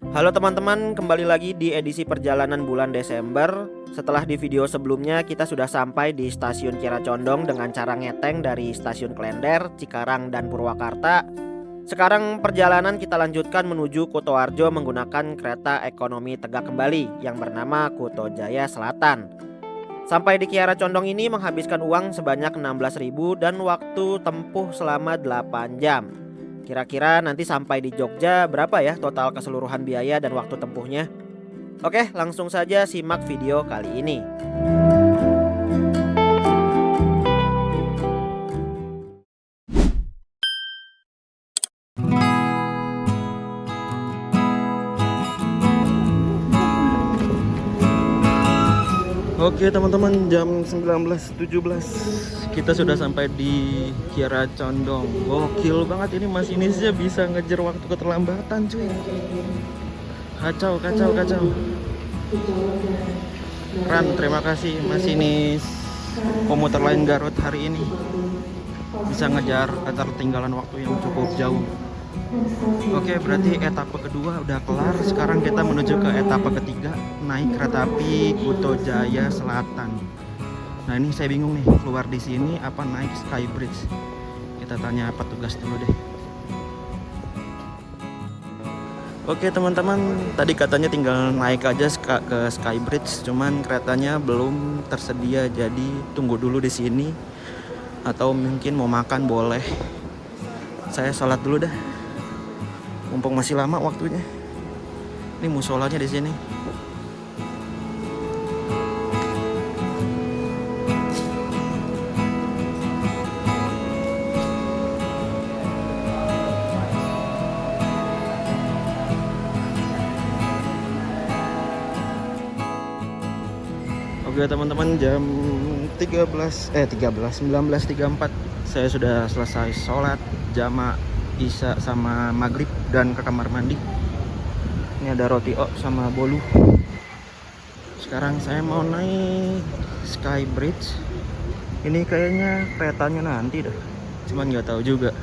Halo teman-teman, kembali lagi di edisi perjalanan bulan Desember. Setelah di video sebelumnya kita sudah sampai di stasiun Kiara Condong dengan cara ngeteng dari stasiun Klender, Cikarang, dan Purwakarta. Sekarang perjalanan kita lanjutkan menuju Kutoarjo menggunakan kereta ekonomi Tegak Kembali yang bernama Kuto Jaya Selatan. Sampai di Kiara Condong ini menghabiskan uang sebanyak 16.000 dan waktu tempuh selama 8 jam. Kira-kira nanti sampai di Jogja berapa ya total keseluruhan biaya dan waktu tempuhnya? Oke, langsung saja simak video kali ini. Oke teman-teman, jam 19.17 kita sudah sampai di Kiara Condong. Gokil banget ini masinisnya, bisa ngejar waktu keterlambatan cuy. Kacau. Keren, terima kasih masinis komuter lain Garut hari ini. Bisa ngejar ketertinggalan waktu yang cukup jauh. Oke, berarti etapa kedua udah kelar. Sekarang kita menuju ke etapa ketiga, naik kereta api Kuto Jaya Selatan. Nah ini saya bingung nih, keluar di sini apa naik Skybridge. Kita tanya petugas dulu deh. Oke teman-teman, tadi katanya tinggal naik aja ke Skybridge, cuman keretanya belum tersedia, jadi tunggu dulu di sini. Atau mungkin mau makan boleh. Saya sholat dulu dah. Mumpung masih lama waktunya. Ini musolanya di sini. Oke teman-teman, jam 19.34 saya sudah selesai sholat jamaah Isya sama maghrib dan ke kamar mandi. Ini ada roti sama bolu. Sekarang saya mau naik Skybridge. Ini kayaknya keretanya nanti dah, cuman nggak tahu juga.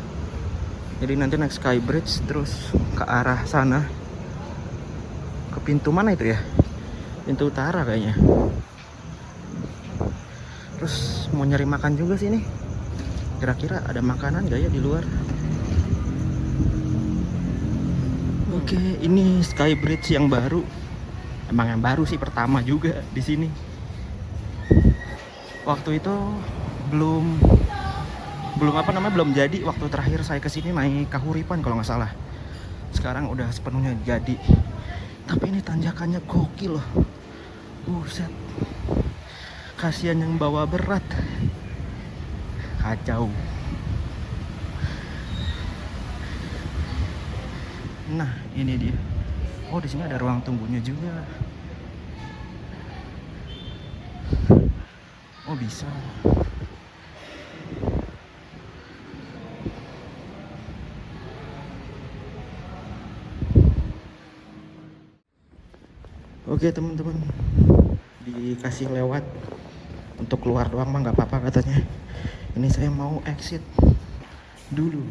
Jadi nanti naik Skybridge terus ke arah sana, ke pintu mana itu ya, pintu utara kayaknya. Terus mau nyari makan juga sih nih. Kira-kira ada makanan gak ya di luar? Oke, ini Skybridge yang baru. Emang yang baru sih, pertama juga di sini. Waktu itu belum jadi. Waktu terakhir saya kesini naik Kahuripan kalau nggak salah. Sekarang udah sepenuhnya jadi. Tapi ini tanjakannya gokil loh. Buset. Kasihan yang bawa berat. Kacau. Nah, ini dia. Oh, di sini ada ruang tunggunya juga. Oh, bisa. Oke, teman-teman. Dikasih lewat. Untuk keluar doang mah nggak apa-apa katanya. Ini saya mau exit dulu.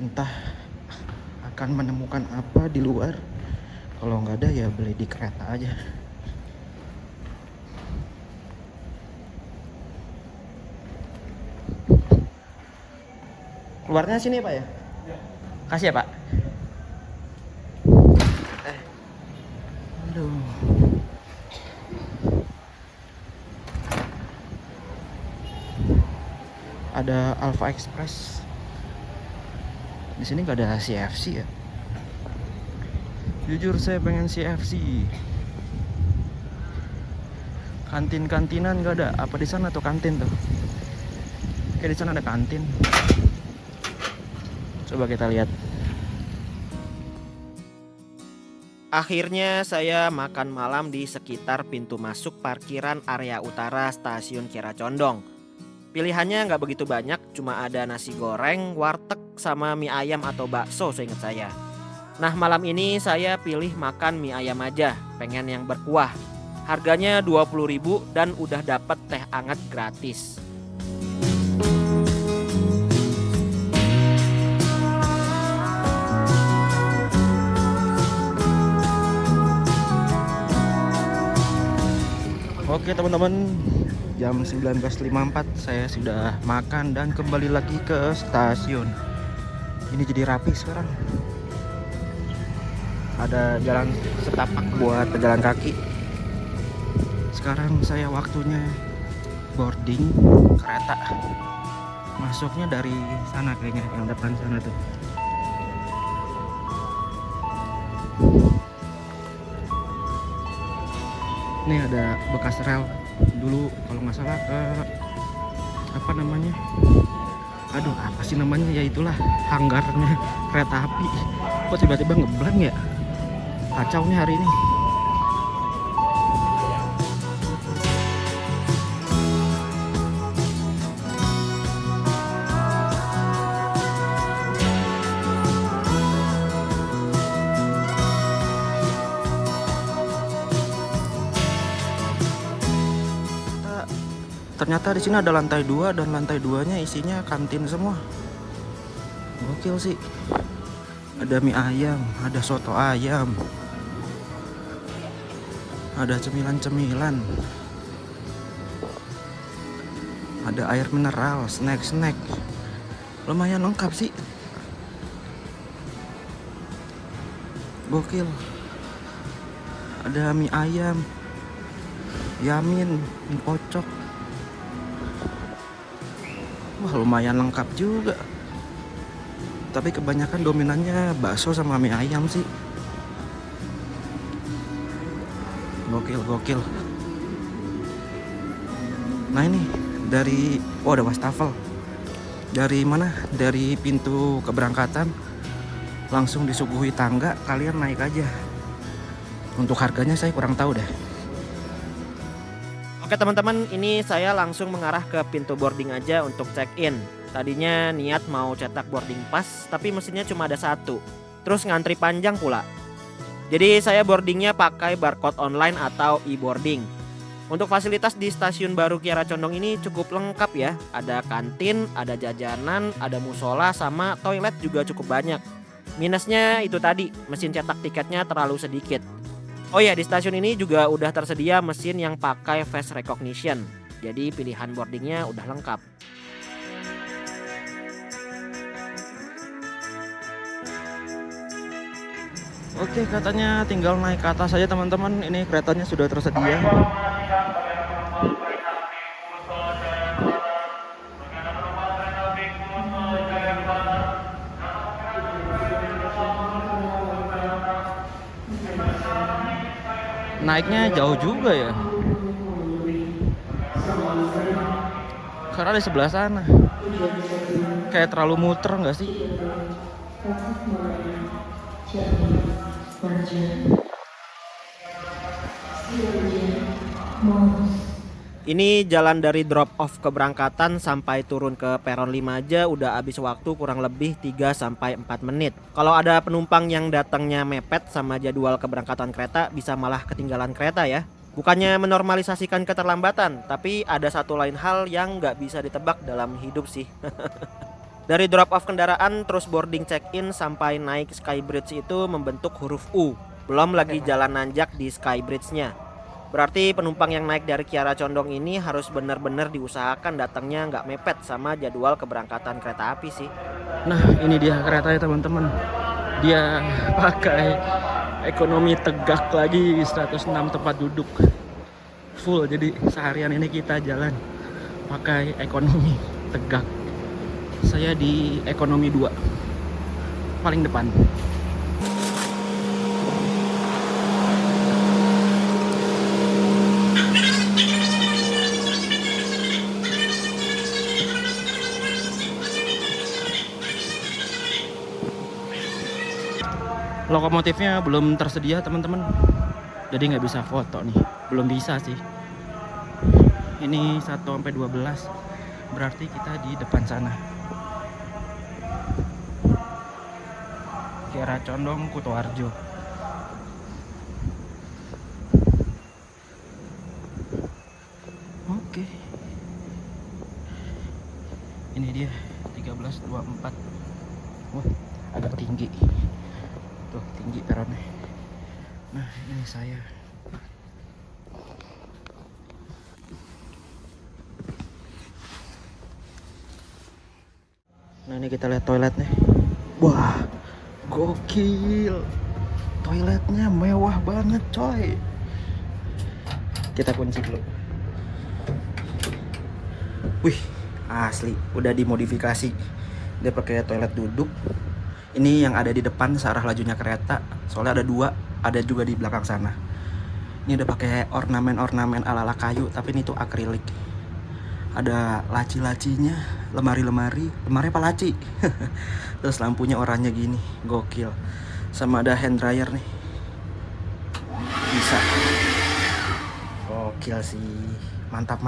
Entah akan menemukan apa di luar. Kalau nggak ada ya beli di kereta aja. Keluarnya sini Pak ya? Kasih ya Pak. Aduh. Ada Alpha Express. Di sini nggak ada CFC ya. Jujur saya pengen CFC. Kantin-kantinan nggak ada. Apa di sana tuh kantin tuh? Kayak di sana ada kantin. Coba kita lihat. Akhirnya saya makan malam di sekitar pintu masuk parkiran area utara stasiun Kiara Condong. Pilihannya nggak begitu banyak, cuma ada nasi goreng, warteg, sama mie ayam atau bakso seingat saya. Nah malam ini saya pilih makan mie ayam aja, pengen yang berkuah. Harganya 20.000 dan udah dapet teh anget gratis. Oke teman-teman, jam 19.54 saya sudah makan dan kembali lagi ke stasiun. Ini jadi rapi sekarang. Ada jalan setapak buat pejalan kaki. Sekarang saya waktunya boarding kereta. Masuknya dari sana kayaknya, yang depan sana tuh. Ini ada bekas rel dulu kalau nggak salah ke apa namanya, aduh apa sih namanya, ya itulah hanggarnya kereta api. Kok tiba-tiba ngeblank ya, kacau nih hari ini. Ternyata di sini ada lantai 2 dan lantai 2-nya isinya kantin semua. Gokil sih. Ada mie ayam, ada soto ayam, ada cemilan-cemilan, ada air mineral, snack-snack. Lumayan lengkap sih. Gokil. Ada mie ayam, yamin, mie kocok. Wah lumayan lengkap juga. Tapi kebanyakan dominannya bakso sama mie ayam sih. Gokil. Nah ini dari, oh ada wastafel. Dari mana? Dari pintu keberangkatan langsung disuguhi tangga, kalian naik aja. Untuk harganya saya kurang tahu deh. Oke teman-teman, ini saya langsung mengarah ke pintu boarding aja untuk check-in. Tadinya niat mau cetak boarding pass, tapi mesinnya cuma ada satu. Terus ngantri panjang pula. Jadi saya boardingnya pakai barcode online atau e-boarding. Untuk fasilitas di stasiun baru Kiara Condong ini cukup lengkap ya. Ada kantin, ada jajanan, ada musola, sama toilet juga cukup banyak. Minusnya itu tadi, mesin cetak tiketnya terlalu sedikit. Oh ya, di stasiun ini juga udah tersedia mesin yang pakai face recognition. Jadi pilihan boardingnya udah lengkap. Oke, katanya tinggal naik ke atas saja teman-teman. Ini keretanya sudah tersedia. Naiknya jauh juga ya, karena di sebelah sana. Kayak terlalu muter nggak sih? Ini jalan dari drop off keberangkatan sampai turun ke peron 5 aja udah habis waktu kurang lebih 3-4 menit. Kalau ada penumpang yang datangnya mepet sama jadwal keberangkatan kereta, bisa malah ketinggalan kereta ya. Bukannya menormalisasikan keterlambatan, tapi ada satu lain hal yang nggak bisa ditebak dalam hidup sih. Dari drop off kendaraan terus boarding check-in sampai naik Skybridge itu membentuk huruf U. Belum lagi jalan nanjak di Skybridge-nya. Berarti penumpang yang naik dari Kiara Condong ini harus benar-benar diusahakan datangnya nggak mepet sama jadwal keberangkatan kereta api sih. Nah ini dia keretanya teman-teman. Dia pakai ekonomi tegak lagi, 106 tempat duduk full. Jadi seharian ini kita jalan pakai ekonomi tegak. Saya di ekonomi 2 paling depan. Lokomotifnya belum tersedia teman-teman, jadi nggak bisa foto nih, belum bisa sih. Ini 1-12, berarti kita di depan sana. Kiara Condong, Kutoarjo. Oke, ini dia 13.24. Wah agak tinggi tuh, tinggi peronnya. Nah ini saya. ini kita lihat toiletnya. Wah, gokil. Toiletnya mewah banget coy. Kita kunci dulu. Wih, asli udah dimodifikasi. Dia pakai toilet duduk. Ini yang ada di depan searah lajunya kereta. Soalnya ada dua, ada juga di belakang sana. Ini udah pakai ornamen-ornamen ala-ala kayu, tapi ini tuh akrilik. Ada laci-lacinya, lemari apa laci? Terus lampunya oranye gini, gokil. Sama ada hand dryer nih. Bisa. Gokil sih. Mantap.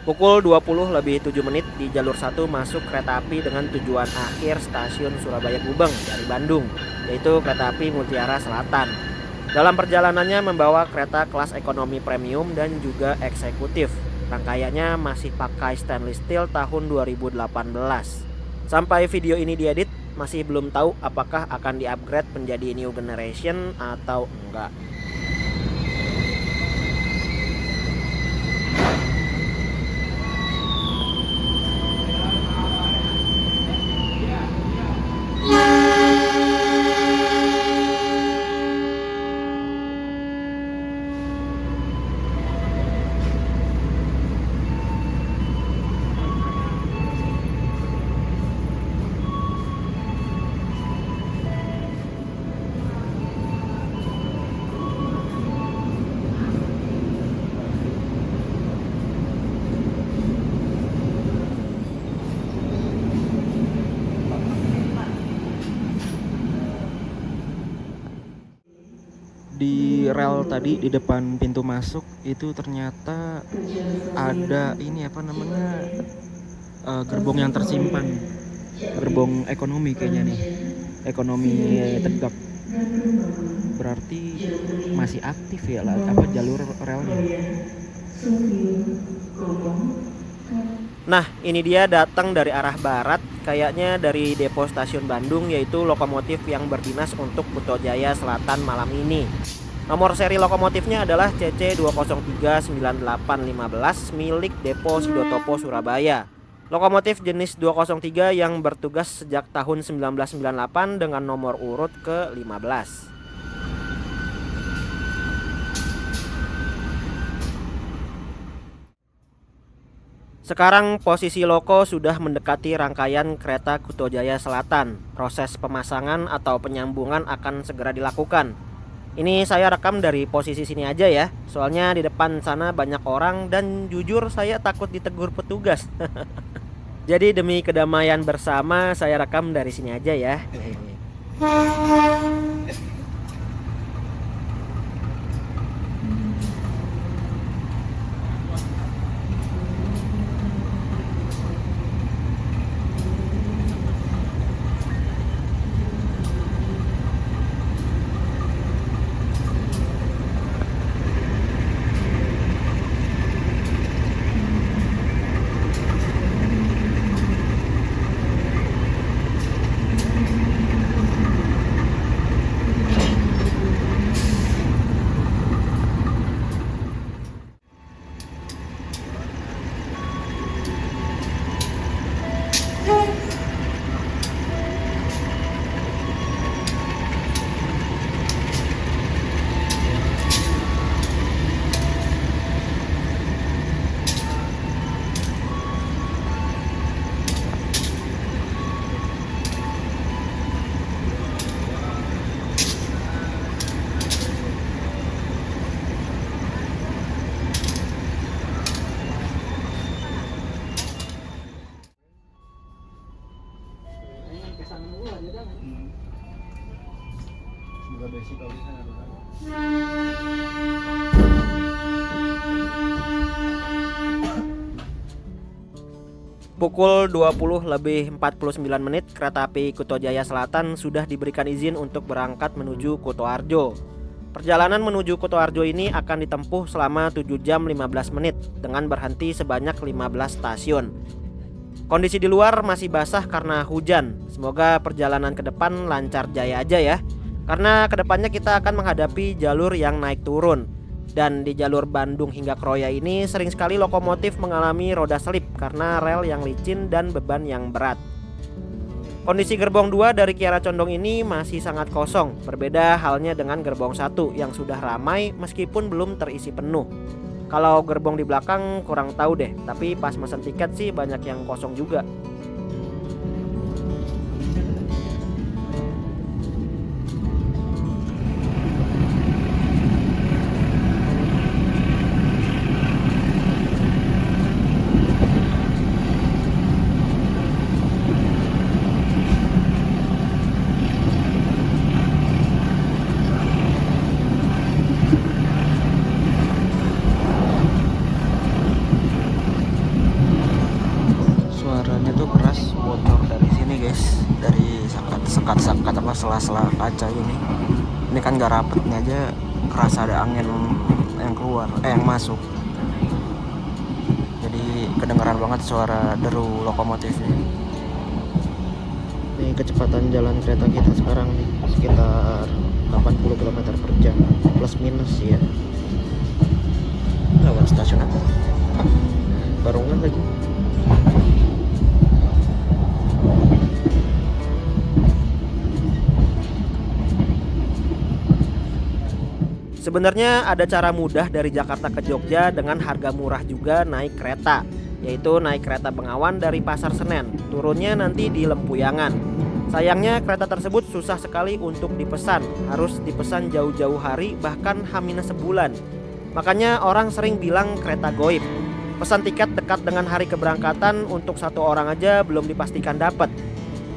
Pukul 20:07 di jalur 1 masuk kereta api dengan tujuan akhir stasiun Surabaya Gubeng dari Bandung, yaitu kereta api Mutiara Selatan. Dalam perjalanannya membawa kereta kelas ekonomi premium dan juga eksekutif. Rangkaiannya masih pakai stainless steel tahun 2018. Sampai video ini diedit, masih belum tahu apakah akan di-upgrade menjadi new generation atau enggak. Di rel tadi di depan pintu masuk itu ternyata ada ini apa namanya, gerbong yang tersimpan, gerbong ekonomi kayaknya nih, ekonomi Tegak. Berarti masih aktif ya lah apa jalur relnya. Nah, ini dia datang dari arah barat, kayaknya dari depo stasiun Bandung, yaitu lokomotif yang berdinas untuk Kuto Jaya Selatan malam ini. Nomor seri lokomotifnya adalah CC2039815 milik Depo Sidotopo Surabaya. Lokomotif jenis 203 yang bertugas sejak tahun 1998 dengan nomor urut ke-15. Sekarang posisi loko sudah mendekati rangkaian kereta Kuto Jaya Selatan. Proses pemasangan atau penyambungan akan segera dilakukan. Ini saya rekam dari posisi sini aja ya. Soalnya di depan sana banyak orang dan jujur saya takut ditegur petugas. Jadi demi kedamaian bersama saya rekam dari sini aja ya. Pukul 20:49 kereta api Kuto Jaya Selatan sudah diberikan izin untuk berangkat menuju Kutoarjo. Perjalanan menuju Kutoarjo ini akan ditempuh selama 7 jam 15 menit dengan berhenti sebanyak 15 stasiun. Kondisi di luar masih basah karena hujan. Semoga perjalanan ke depan lancar jaya aja ya. Karena kedepannya kita akan menghadapi jalur yang naik turun. Dan di jalur Bandung hingga Kroya ini sering sekali lokomotif mengalami roda selip karena rel yang licin dan beban yang berat. Kondisi gerbong 2 dari Kiara Condong ini masih sangat kosong, berbeda halnya dengan gerbong 1 yang sudah ramai meskipun belum terisi penuh. Kalau gerbong di belakang kurang tahu deh, tapi pas mesen tiket sih banyak yang kosong juga. Suaranya tuh keras, bocor dari sini guys, dari sekat apa sela-sela kaca ini. Ini kan gak rapetnya aja kerasa ada angin yang keluar, yang masuk. Jadi kedengeran banget suara deru lokomotifnya. Ini kecepatan jalan kereta kita sekarang nih sekitar 80 km per jam plus minus ya. Lewat stasiun apa? Barongan lagi. Sebenarnya ada cara mudah dari Jakarta ke Jogja dengan harga murah juga naik kereta, yaitu naik kereta Bengawan dari Pasar Senen, turunnya nanti di Lempuyangan. Sayangnya kereta tersebut susah sekali untuk dipesan, harus dipesan jauh-jauh hari bahkan H- sebulan. Makanya orang sering bilang kereta goib. Pesan tiket dekat dengan hari keberangkatan untuk satu orang aja belum dipastikan dapat.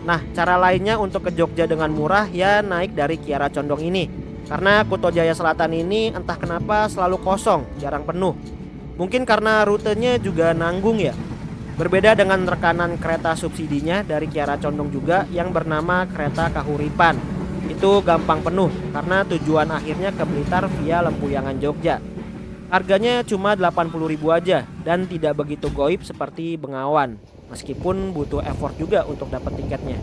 Nah, cara lainnya untuk ke Jogja dengan murah ya naik dari Kiara Condong ini. Karena Kuto Jaya Selatan ini entah kenapa selalu kosong, jarang penuh. Mungkin karena rutenya juga nanggung ya. Berbeda dengan rekanan kereta subsidinya dari Kiara Condong juga yang bernama kereta Kahuripan. Itu gampang penuh karena tujuan akhirnya ke Blitar via Lempuyangan Jogja. Harganya cuma 80.000 aja dan tidak begitu goib seperti Bengawan. Meskipun butuh effort juga untuk dapat tiketnya.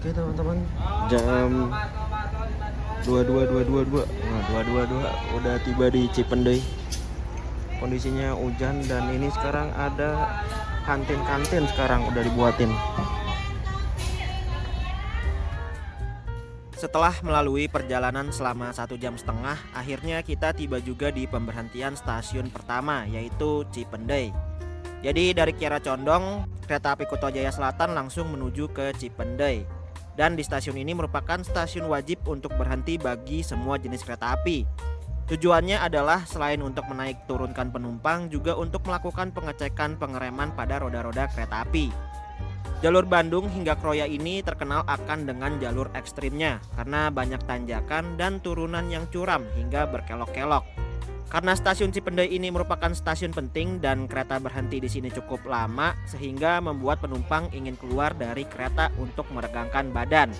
Oke teman-teman, jam 22.22. Nah, 22.22 udah tiba di Cipendei. Kondisinya hujan dan ini sekarang ada kantin-kantin sekarang udah dibuatin. Setelah melalui perjalanan selama 1,5 jam, akhirnya kita tiba juga di pemberhentian stasiun pertama, yaitu Cipendei. Jadi dari Kiara Condong, kereta api Kuto Jaya Selatan langsung menuju ke Cipendei. Dan di stasiun ini merupakan stasiun wajib untuk berhenti bagi semua jenis kereta api. Tujuannya adalah selain untuk menaik turunkan penumpang, juga untuk melakukan pengecekan pengereman pada roda-roda kereta api. Jalur Bandung hingga Kroya ini terkenal akan dengan jalur ekstrimnya karena banyak tanjakan dan turunan yang curam hingga berkelok-kelok. Karena stasiun Cipendei ini merupakan stasiun penting dan kereta berhenti di sini cukup lama, sehingga membuat penumpang ingin keluar dari kereta untuk meregangkan badan.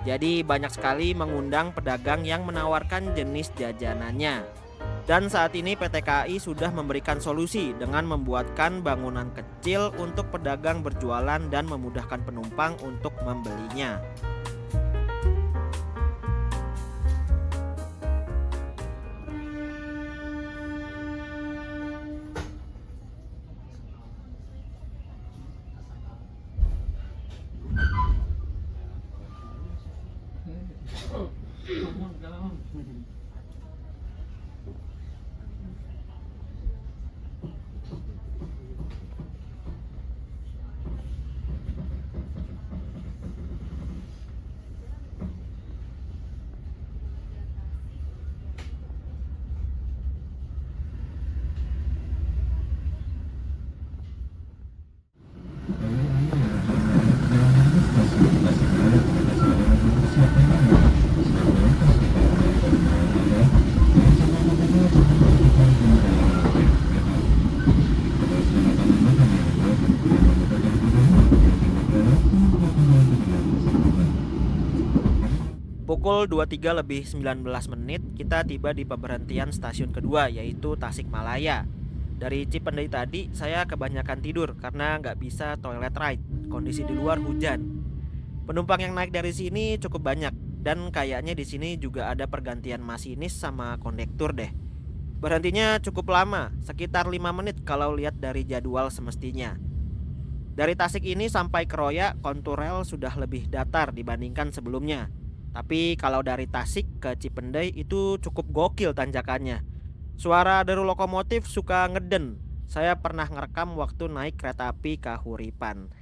Jadi banyak sekali mengundang pedagang yang menawarkan jenis jajanannya. Dan saat ini PT KAI sudah memberikan solusi dengan membuatkan bangunan kecil untuk pedagang berjualan dan memudahkan penumpang untuk membelinya. Pukul 23:19 kita tiba di pemberhentian stasiun kedua, yaitu Tasikmalaya. Dari Cipendei tadi saya kebanyakan tidur karena nggak bisa toilet ride. Kondisi di luar hujan. Penumpang yang naik dari sini cukup banyak dan kayaknya di sini juga ada pergantian masinis sama kondektur deh. Berhentinya cukup lama, sekitar 5 menit kalau lihat dari jadwal semestinya. Dari Tasik ini sampai Kroya, kontur rel sudah lebih datar dibandingkan sebelumnya. Tapi kalau dari Tasik ke Cipendei itu cukup gokil tanjakannya. Suara deru lokomotif suka ngeden. Saya pernah ngerekam waktu naik kereta api Kahuripan.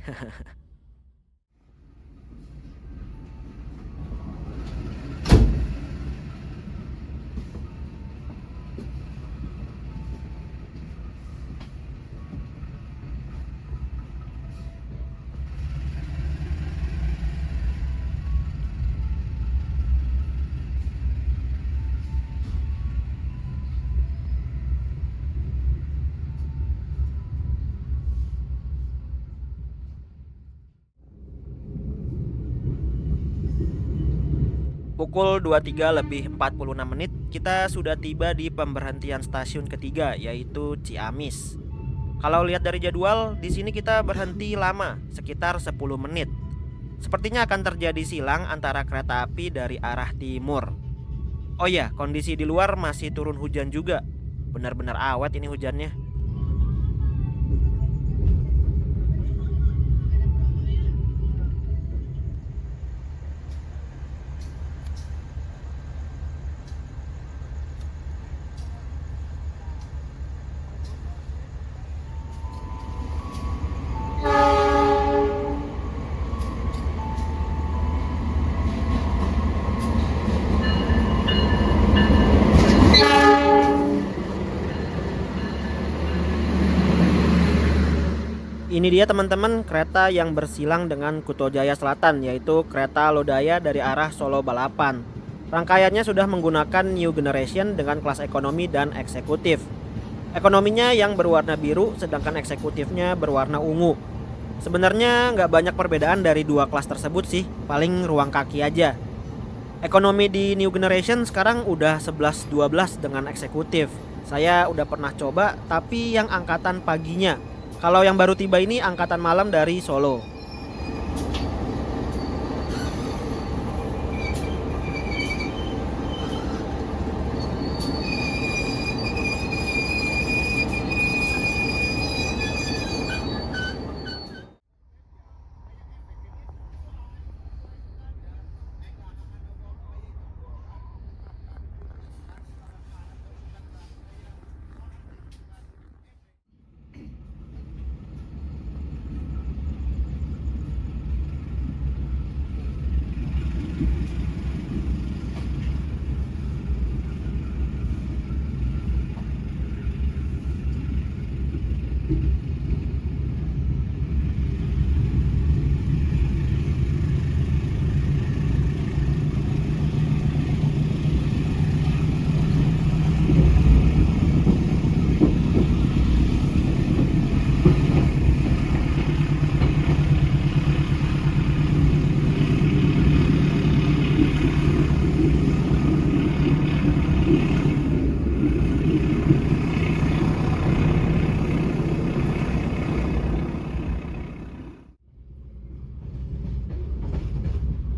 Pukul 23:46 kita sudah tiba di pemberhentian stasiun ketiga, yaitu Ciamis. Kalau lihat dari jadwal, di sini kita berhenti lama, sekitar 10 menit. Sepertinya akan terjadi silang antara kereta api dari arah timur. Oh ya, kondisi di luar masih turun hujan juga. Benar-benar awet ini hujannya. Ini dia teman-teman kereta yang bersilang dengan Kuto Jaya Selatan, yaitu kereta Lodaya dari arah Solo Balapan. Rangkaiannya sudah menggunakan New Generation dengan kelas ekonomi dan eksekutif. Ekonominya yang berwarna biru, sedangkan eksekutifnya berwarna ungu. Sebenarnya nggak banyak perbedaan dari dua kelas tersebut sih, paling ruang kaki aja. Ekonomi di New Generation sekarang udah 11-12 dengan eksekutif. Saya udah pernah coba, tapi yang angkatan paginya. Kalau yang baru tiba ini angkatan malam dari Solo.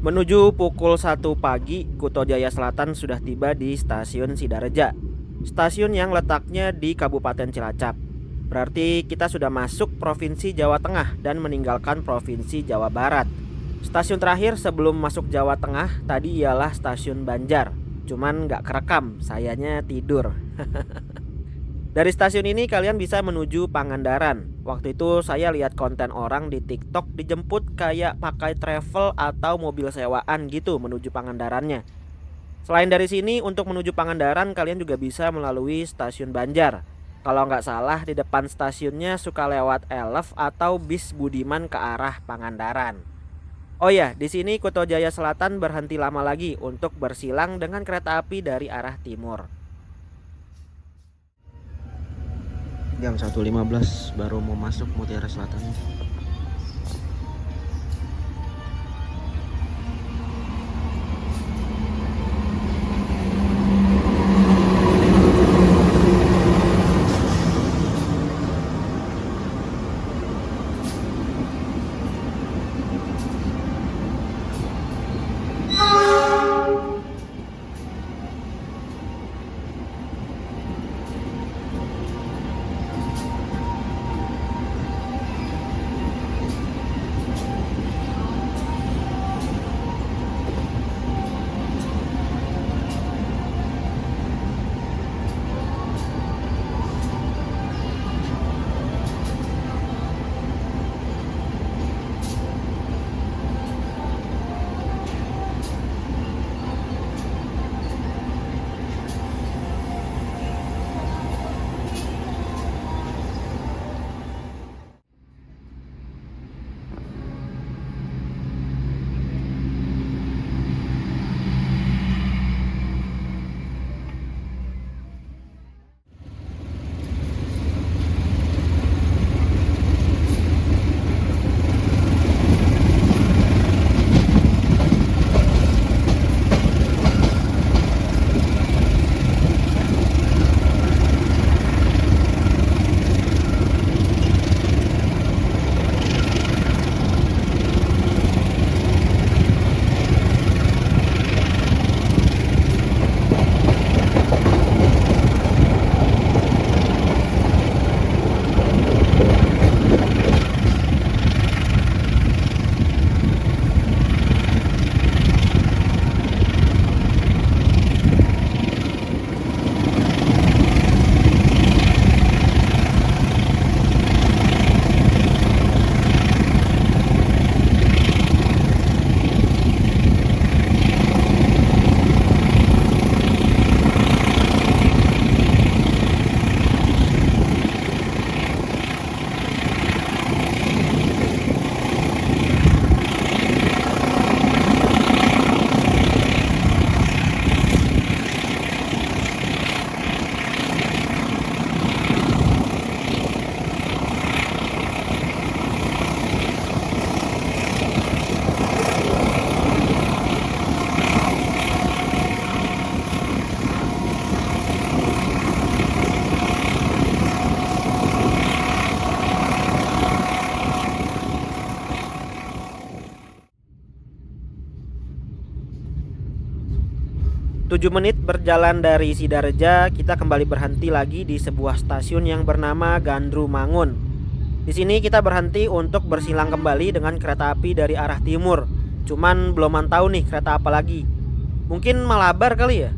Menuju pukul 1 pagi, Kuto Jaya Selatan sudah tiba di stasiun Sidareja. Stasiun yang letaknya di Kabupaten Cilacap. Berarti kita sudah masuk Provinsi Jawa Tengah dan meninggalkan Provinsi Jawa Barat. Stasiun terakhir sebelum masuk Jawa Tengah tadi ialah Stasiun Banjar. Cuman gak kerekam, sayanya tidur. Dari stasiun ini kalian bisa menuju Pangandaran. Waktu itu saya lihat konten orang di TikTok dijemput kayak pakai travel atau mobil sewaan gitu menuju Pangandarannya. Selain dari sini untuk menuju Pangandaran kalian juga bisa melalui stasiun Banjar. Kalau nggak salah di depan stasiunnya suka lewat Elef atau bis Budiman ke arah Pangandaran. Oh ya, di sini Kuto Jaya Selatan berhenti lama lagi untuk bersilang dengan kereta api dari arah timur. Jam 1.15 baru mau masuk Mutiara Selatan. Tujuh menit berjalan dari Sidareja, kita kembali berhenti lagi di sebuah stasiun yang bernama Gandru Mangun. Di sini kita berhenti untuk bersilang kembali dengan kereta api dari arah timur. Cuman belum mantau nih kereta apa lagi. Mungkin Malabar kali ya?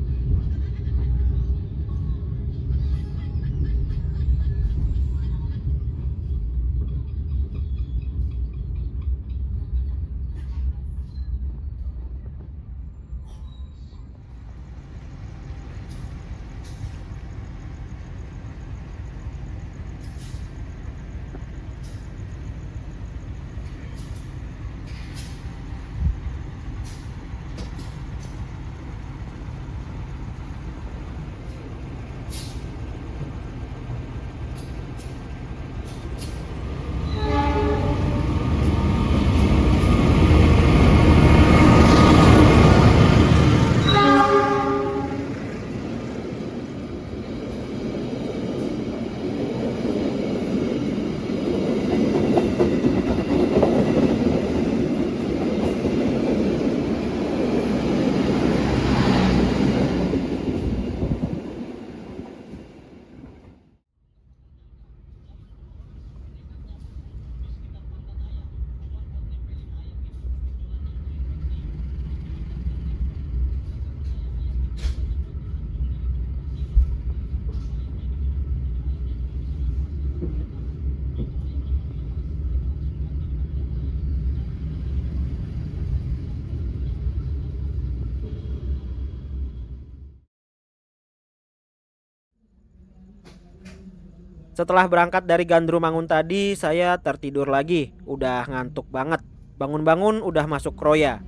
Setelah berangkat dari Gandrumangun tadi, saya tertidur lagi. Udah ngantuk banget. Bangun-bangun udah masuk Kroya.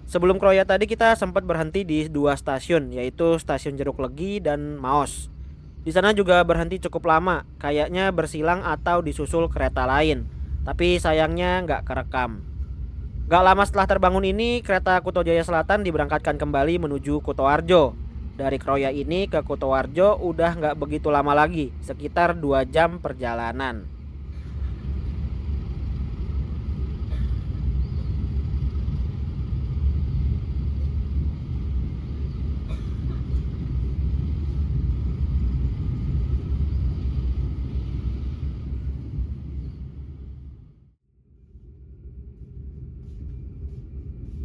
Sebelum Kroya tadi kita sempat berhenti di dua stasiun, yaitu Stasiun Jeruk Legi dan Maos. Di sana juga berhenti cukup lama, kayaknya bersilang atau disusul kereta lain. Tapi sayangnya nggak kerekam. Gak lama setelah terbangun ini, kereta Kuto Jaya Selatan diberangkatkan kembali menuju Kutoarjo. Dari Kroya ini ke Kutoarjo udah gak begitu lama lagi, sekitar 2 jam perjalanan.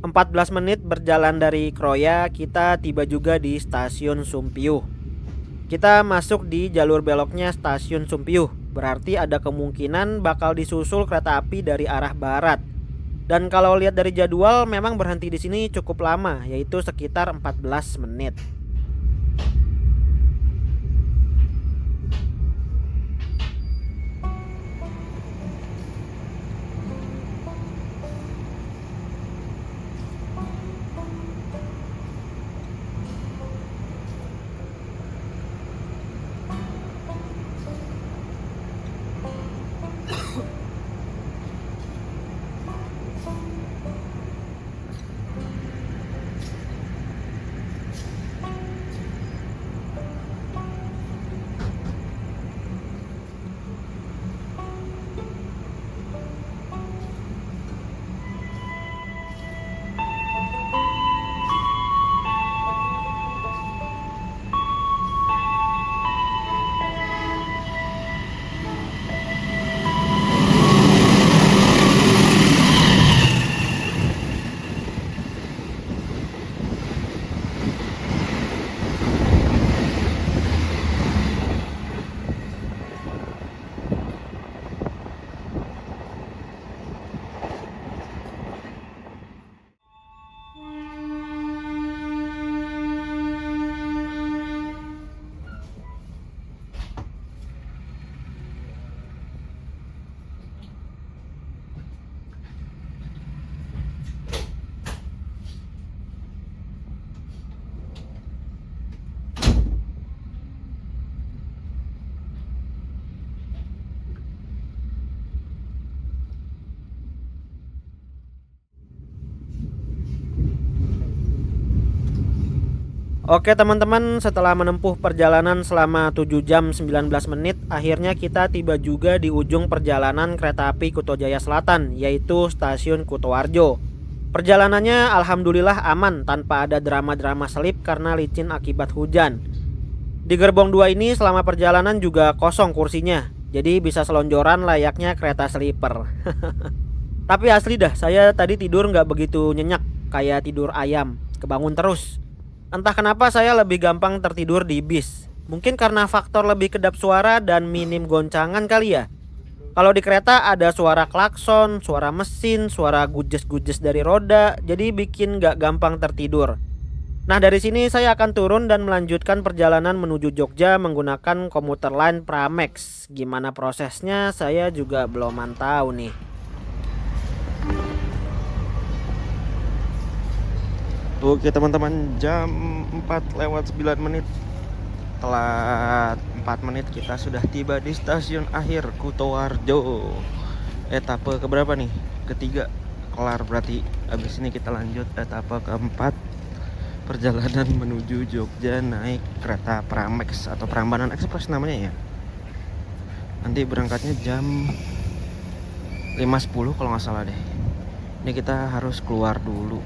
14 menit berjalan dari Kroya, kita tiba juga di Stasiun Sumpiyuh. Kita masuk di jalur beloknya Stasiun Sumpiyuh, berarti ada kemungkinan bakal disusul kereta api dari arah barat. Dan kalau lihat dari jadwal memang berhenti di sini cukup lama, yaitu sekitar 14 menit. Oke teman-teman, setelah menempuh perjalanan selama 7 jam 19 menit, akhirnya kita tiba juga di ujung perjalanan kereta api Kuto Jaya Selatan, yaitu Stasiun Kutoarjo. Perjalanannya alhamdulillah aman tanpa ada drama-drama selip karena licin akibat hujan. Di gerbong 2 ini selama perjalanan juga kosong kursinya, jadi bisa selonjoran layaknya kereta sleeper. Tapi asli dah, saya tadi tidur nggak begitu nyenyak, kayak tidur ayam, kebangun terus. Entah kenapa saya lebih gampang tertidur di bis. Mungkin karena faktor lebih kedap suara dan minim goncangan kali ya. Kalau di kereta ada suara klakson, suara mesin, suara gujes-gujes dari roda, jadi bikin gak gampang tertidur. Nah dari sini saya akan turun dan melanjutkan perjalanan menuju Jogja menggunakan komuter lain Pramex. Gimana prosesnya saya juga belum mantau nih. Oke teman-teman, jam 4:09. Telat 4 menit kita sudah tiba di stasiun akhir Kutoarjo. Etape keberapa nih? Ketiga kelar berarti. Abis ini kita lanjut etape keempat, perjalanan menuju Jogja naik kereta Pramex atau Prambanan Express namanya ya. Nanti berangkatnya jam 5.10 kalau nggak salah deh. Ini kita harus keluar dulu.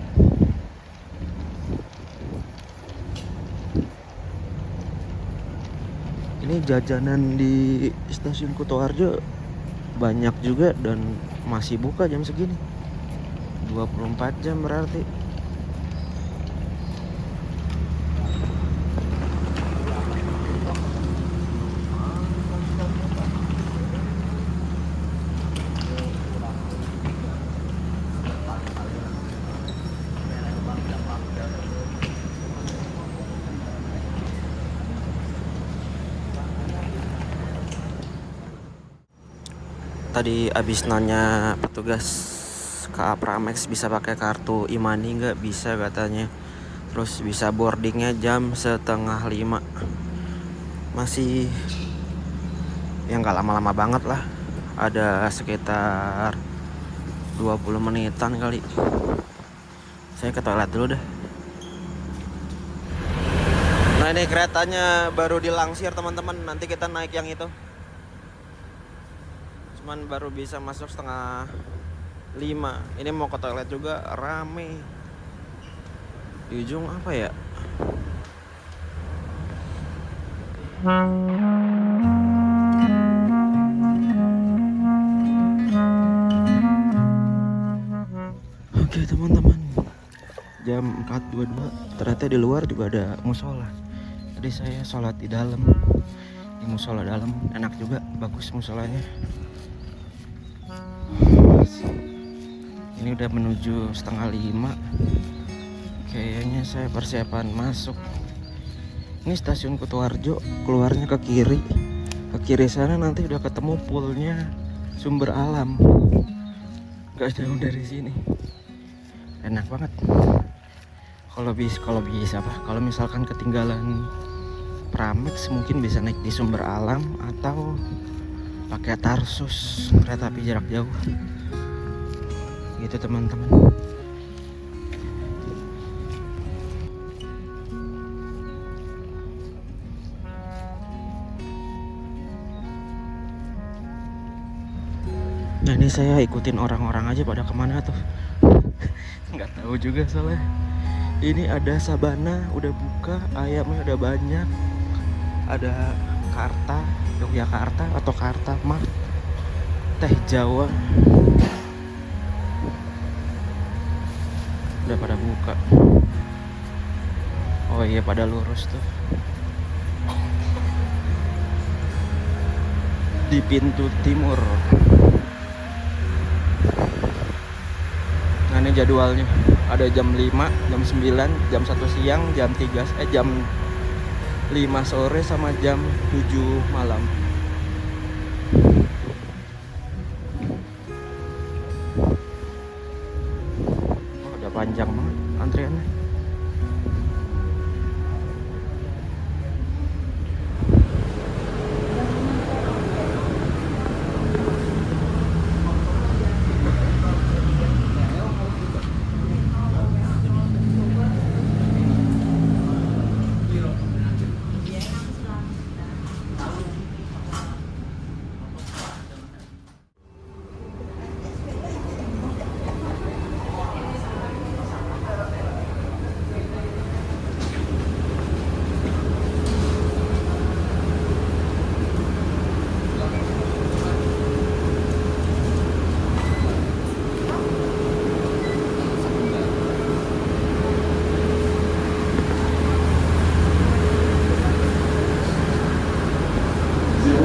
Ini jajanan di stasiun Kutoarjo banyak juga dan masih buka jam segini. 24 jam berarti. tadi abis nanya petugas KA Pramex bisa pakai kartu e-money nggak, bisa katanya. Terus bisa boardingnya jam 4:30. Masih yang nggak lama-lama banget lah, ada sekitar 20 menitan kali. Saya ke toilet dulu deh. Nah ini keretanya baru dilangsir teman-teman, nanti kita naik yang itu. Cuman baru bisa masuk 4:30. Ini mau ke toilet juga rame. Di ujung apa ya? Oke teman-teman, jam 4:22. Ternyata di luar juga ada musola. Tadi saya sholat di dalam, di musola dalam, enak juga, bagus musolanya. Ini udah menuju 4:30. Kayaknya saya persiapan masuk. Ini stasiun Kutoarjo, keluarnya ke kiri. Ke kiri sana nanti udah ketemu poolnya Sumber Alam. Gak jauh dari sini. Enak banget. Kalau misalkan ketinggalan Pramex mungkin bisa naik di Sumber Alam atau pakai Tarsus, kereta api jarak jauh. Gitu teman-teman. Nah ini saya ikutin orang-orang aja pada kemana tuh. Nggak tahu juga soalnya. Ini ada Sabana udah buka, ayamnya udah banyak. Ada Karta, Yogyakarta atau Karta Mart, Teh Jawa udah pada buka. Oh iya pada lurus tuh di pintu timur. Nah ini jadwalnya, ada jam 5, jam 9, jam 1 siang, jam 5 sore sama jam 7 malam. Oh, udah panjang banget antriannya.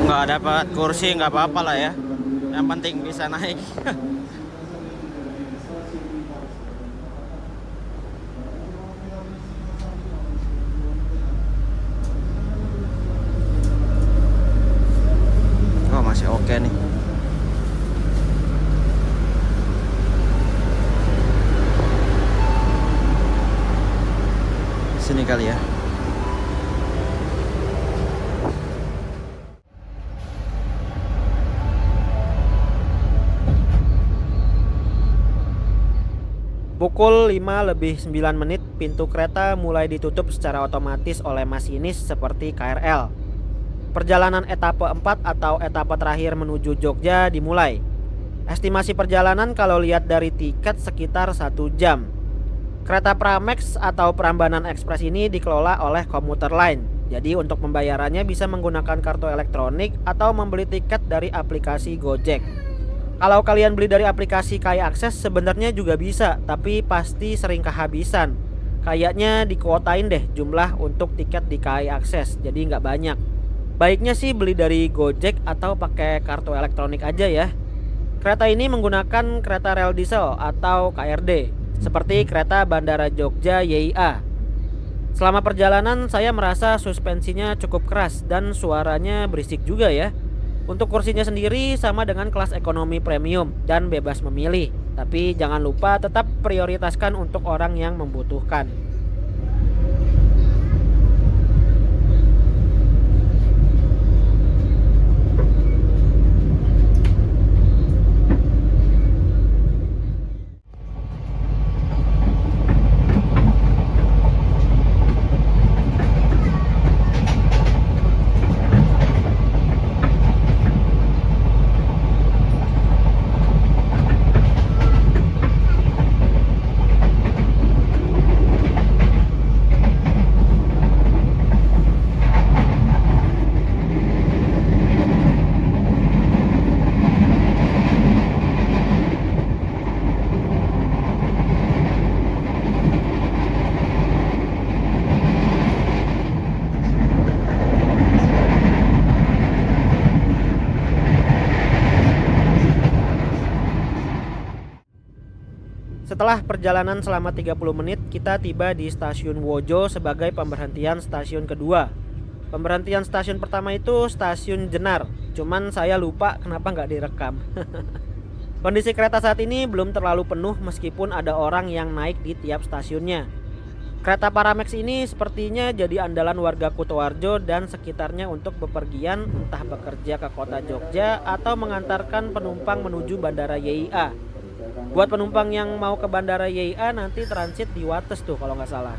Nggak dapat kursi nggak apa-apa lah ya, yang penting bisa naik. Oh masih oke nih. Sini kali ya. Pukul 5:09, pintu kereta mulai ditutup secara otomatis oleh masinis seperti KRL. Perjalanan etape 4 atau etape terakhir menuju Jogja dimulai. Estimasi perjalanan kalau lihat dari tiket sekitar 1 jam. Kereta Pramex atau Prambanan Express ini dikelola oleh komuter lain. Jadi untuk pembayarannya bisa menggunakan kartu elektronik atau membeli tiket dari aplikasi Gojek. Kalau kalian beli dari aplikasi KAI Akses sebenarnya juga bisa, tapi pasti sering kehabisan. Kayaknya dikuotain deh jumlah untuk tiket di KAI Akses, jadi nggak banyak. Baiknya sih beli dari Gojek atau pakai kartu elektronik aja ya. Kereta ini menggunakan kereta rel diesel atau KRD, seperti kereta Bandara Jogja YIA. Selama perjalanan saya merasa suspensinya cukup keras dan suaranya berisik juga ya. Untuk kursinya sendiri sama dengan kelas ekonomi premium dan bebas memilih. Tapi jangan lupa tetap prioritaskan untuk orang yang membutuhkan. Setelah perjalanan selama 30 menit, kita tiba di stasiun Wojo sebagai pemberhentian stasiun kedua. Pemberhentian stasiun pertama itu stasiun Jenar, cuman saya lupa kenapa nggak direkam. Kondisi kereta saat ini belum terlalu penuh meskipun ada orang yang naik di tiap stasiunnya. Kereta Paramex ini sepertinya jadi andalan warga Kutoarjo dan sekitarnya untuk bepergian entah bekerja ke kota Jogja atau mengantarkan penumpang menuju Bandara YIA. Buat penumpang yang mau ke Bandara YIA nanti transit di Wates tuh kalau nggak salah.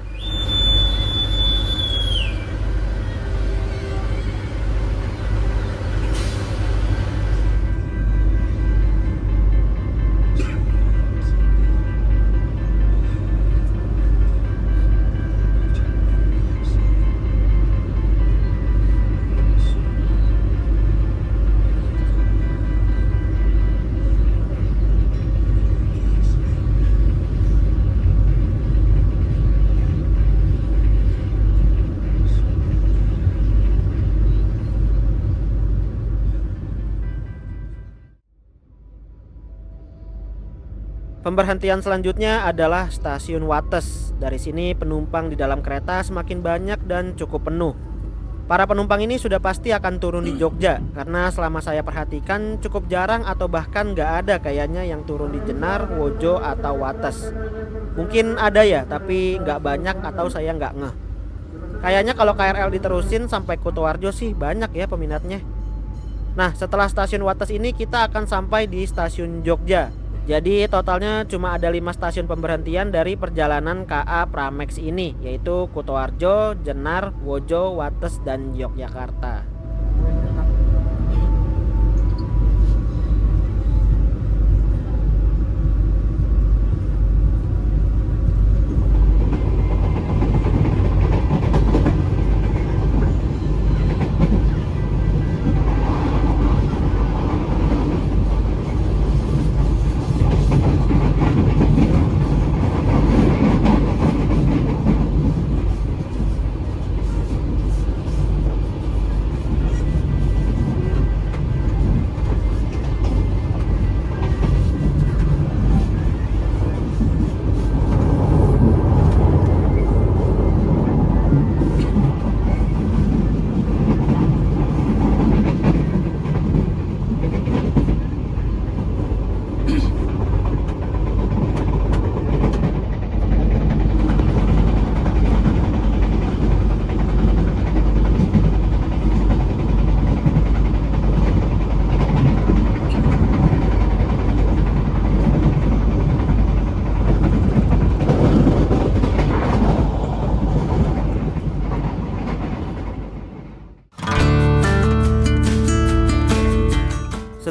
Pemberhentian selanjutnya adalah stasiun Wates. Dari sini penumpang di dalam kereta semakin banyak dan cukup penuh. Para penumpang ini sudah pasti akan turun di Jogja, karena selama saya perhatikan cukup jarang atau bahkan nggak ada kayaknya yang turun di Jenar, Wojo, atau Wates. Mungkin ada ya, tapi nggak banyak atau saya nggak ngeh. Kayaknya kalau KRL diterusin sampai Kutoarjo sih banyak ya peminatnya. Nah, setelah stasiun Wates ini kita akan sampai di stasiun Jogja. Jadi totalnya cuma ada 5 stasiun pemberhentian dari perjalanan KA Pramex ini, yaitu Kutoarjo, Jenar, Wojo, Wates, dan Yogyakarta.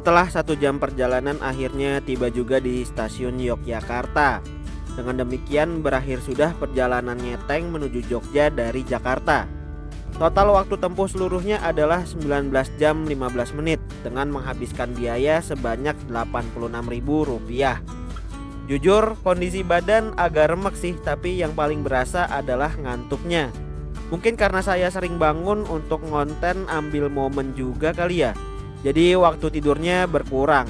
Setelah 1 jam perjalanan akhirnya tiba juga di stasiun Yogyakarta. Dengan demikian berakhir sudah perjalanan Ngeteng menuju Jogja dari Jakarta. Total waktu tempuh seluruhnya adalah 19 jam 15 menit dengan menghabiskan biaya sebanyak Rp86.000. Jujur kondisi badan agak remek sih, tapi yang paling berasa adalah ngantuknya. Mungkin karena saya sering bangun untuk ngonten ambil momen juga kali ya. Jadi waktu tidurnya berkurang.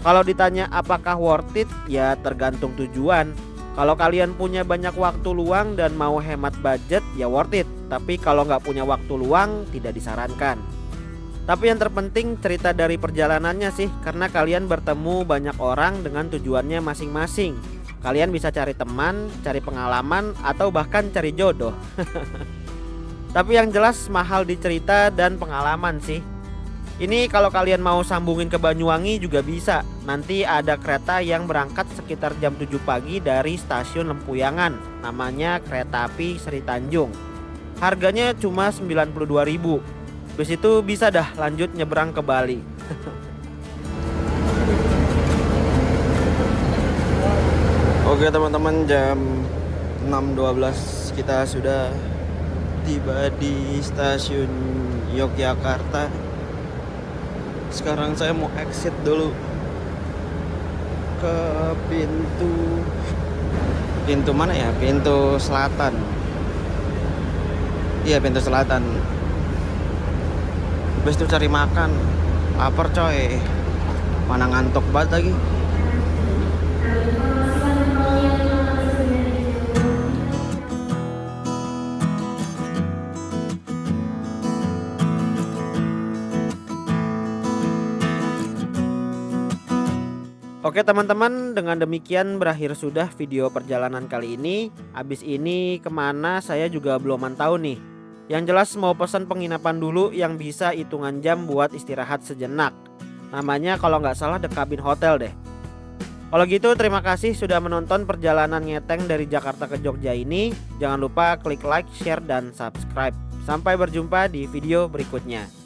Kalau ditanya apakah worth it, ya tergantung tujuan. Kalau kalian punya banyak waktu luang dan mau hemat budget, ya worth it. Tapi kalau nggak punya waktu luang, tidak disarankan. Tapi yang terpenting cerita dari perjalanannya sih, karena kalian bertemu banyak orang dengan tujuannya masing-masing. Kalian bisa cari teman, cari pengalaman, atau bahkan cari jodoh. Tapi yang jelas mahal di cerita dan pengalaman sih. Ini kalau kalian mau sambungin ke Banyuwangi juga bisa. Nanti ada kereta yang berangkat sekitar jam 7 pagi dari stasiun Lempuyangan. Namanya kereta api Sri Tanjung. Harganya cuma 92.000. Habis itu bisa dah lanjut nyebrang ke Bali. Oke teman-teman, jam 6.12 kita sudah tiba di stasiun Yogyakarta. Sekarang saya mau exit dulu ke pintu mana ya? Pintu selatan. Iya, pintu selatan. Habis itu cari makan. Lapar coy. Mana ngantuk banget lagi. Oke teman-teman, dengan demikian berakhir sudah video perjalanan kali ini. Abis ini kemana saya juga belum mantau nih. Yang jelas mau pesan penginapan dulu yang bisa hitungan jam buat istirahat sejenak. Namanya kalau nggak salah The Cabin Hotel deh. Kalau gitu terima kasih sudah menonton perjalanan ngeteng dari Jakarta ke Jogja ini. Jangan lupa klik like, share, dan subscribe. Sampai berjumpa di video berikutnya.